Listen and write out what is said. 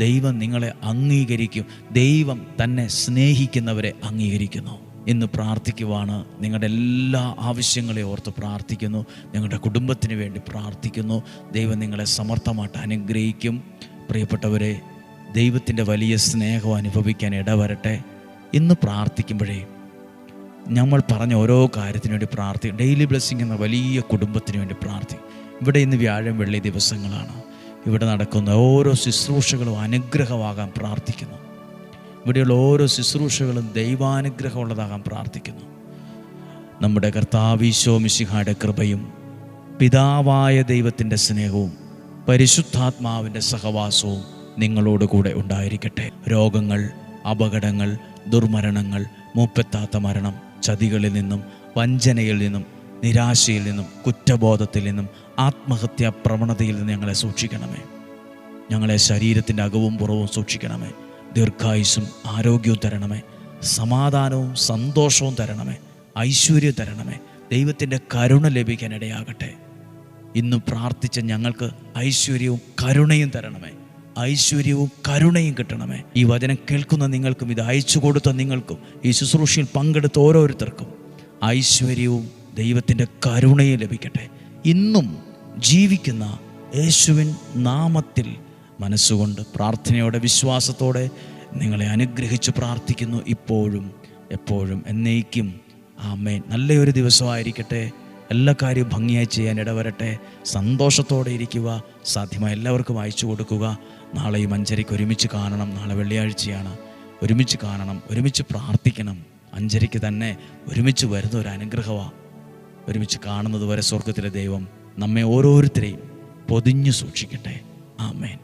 ദൈവം നിങ്ങളെ അംഗീകരിക്കും. ദൈവം തന്നെ സ്നേഹിക്കുന്നവരെ അംഗീകരിക്കുന്നു. ഇന്ന് പ്രാർത്ഥിക്കുവാണ്. നിങ്ങളുടെ എല്ലാ ആവശ്യങ്ങളെ ഓർത്ത് പ്രാർത്ഥിക്കുന്നു. നിങ്ങളുടെ കുടുംബത്തിന് വേണ്ടി പ്രാർത്ഥിക്കുന്നു. ദൈവം നിങ്ങളെ സമർത്ഥമായിട്ട് അനുഗ്രഹിക്കും. പ്രിയപ്പെട്ടവരെ, ദൈവത്തിൻ്റെ വലിയ സ്നേഹം അനുഭവിക്കാൻ ഇടവരട്ടെ. ഇന്ന് പ്രാർത്ഥിക്കുമ്പോഴേ നമ്മൾ പറഞ്ഞ ഓരോ കാര്യത്തിനു വേണ്ടി പ്രാർത്ഥിക്കും. ഡെയിലി ബ്ലെസ്സിങ് എന്ന വലിയ കുടുംബത്തിന് വേണ്ടി പ്രാർത്ഥിക്കും. ഇവിടെ ഇന്ന് വ്യാഴം വെള്ളി ദിവസങ്ങളാണ്. ഇവിടെ നടക്കുന്ന ഓരോ ശുശ്രൂഷകളും അനുഗ്രഹമാകാൻ പ്രാർത്ഥിക്കുന്നു. ഇവിടെയുള്ള ഓരോ ശുശ്രൂഷകളും ദൈവാനുഗ്രഹമുള്ളതാകാൻ പ്രാർത്ഥിക്കുന്നു. നമ്മുടെ കർത്താവ് ഈശോ മിശിഹായുടെ കൃപയും പിതാവായ ദൈവത്തിൻ്റെ സ്നേഹവും പരിശുദ്ധാത്മാവിൻ്റെ സഹവാസവും നിങ്ങളോട് കൂടെ ഉണ്ടായിരിക്കട്ടെ. രോഗങ്ങൾ, അപകടങ്ങൾ, ദുർമരണങ്ങൾ, മൂപ്പെത്താത്ത മരണം, ചതികളിൽ നിന്നും, വഞ്ചനയിൽ നിന്നും, നിരാശയിൽ നിന്നും, കുറ്റബോധത്തിൽ നിന്നും, ആത്മഹത്യാ പ്രവണതയിൽ നിന്ന് ഞങ്ങളെ സൂക്ഷിക്കണമേ. ഞങ്ങളെ ശരീരത്തിൻ്റെ അകവും പുറവും സൂക്ഷിക്കണമേ. ദീർഘായുസ്സും ആരോഗ്യവും തരണമേ. സമാധാനവും സന്തോഷവും തരണമേ. ഐശ്വര്യം തരണമേ. ദൈവത്തിൻ്റെ കരുണ ലഭിക്കാൻ ഇടയാകട്ടെ. ഇന്ന് പ്രാർത്ഥിച്ച ഞങ്ങൾക്ക് ഐശ്വര്യവും കരുണയും തരണമേ. ഐശ്വര്യവും കരുണയും കിട്ടണമേ. ഈ വചനം കേൾക്കുന്ന നിങ്ങൾക്കും ഇത് അയച്ചു കൊടുത്ത നിങ്ങൾക്കും ഈ ശുശ്രൂഷയിൽ പങ്കെടുത്ത ഓരോരുത്തർക്കും ഐശ്വര്യവും ദൈവത്തിൻ്റെ കരുണയും ലഭിക്കട്ടെ. ഇന്നും ജീവിക്കുന്ന യേശുവിൻ നാമത്തിൽ മനസ്സുകൊണ്ട് പ്രാർത്ഥനയോടെ വിശ്വാസത്തോടെ നിങ്ങളെ അനുഗ്രഹിച്ച് പ്രാർത്ഥിക്കുന്നു. ഇപ്പോഴും എപ്പോഴും എന്നേക്കും ആമേൻ. നല്ലൊരു ദിവസമായിരിക്കട്ടെ. എല്ലാ കാര്യവും ഭംഗിയായി ചെയ്യാൻ ഇടവരട്ടെ. സന്തോഷത്തോടെ ഇരിക്കുക. സാധ്യമായ എല്ലാവർക്കും അയച്ചു കൊടുക്കുക. നാളെയും 5:30 ഒരുമിച്ച് കാണണം. നാളെ വെള്ളിയാഴ്ചയാണ്. ഒരുമിച്ച് കാണണം, ഒരുമിച്ച് പ്രാർത്ഥിക്കണം. 5:30 തന്നെ ഒരുമിച്ച് വരുന്ന ഒരു അനുഗ്രഹമാണ്. ഒരുമിച്ച് കാണുന്നത് വരെ സ്വർഗത്തിലെ ദൈവം നമ്മെ ഓരോരുത്തരെയും പൊതിഞ്ഞു സൂക്ഷിക്കട്ടെ. ആമേൻ.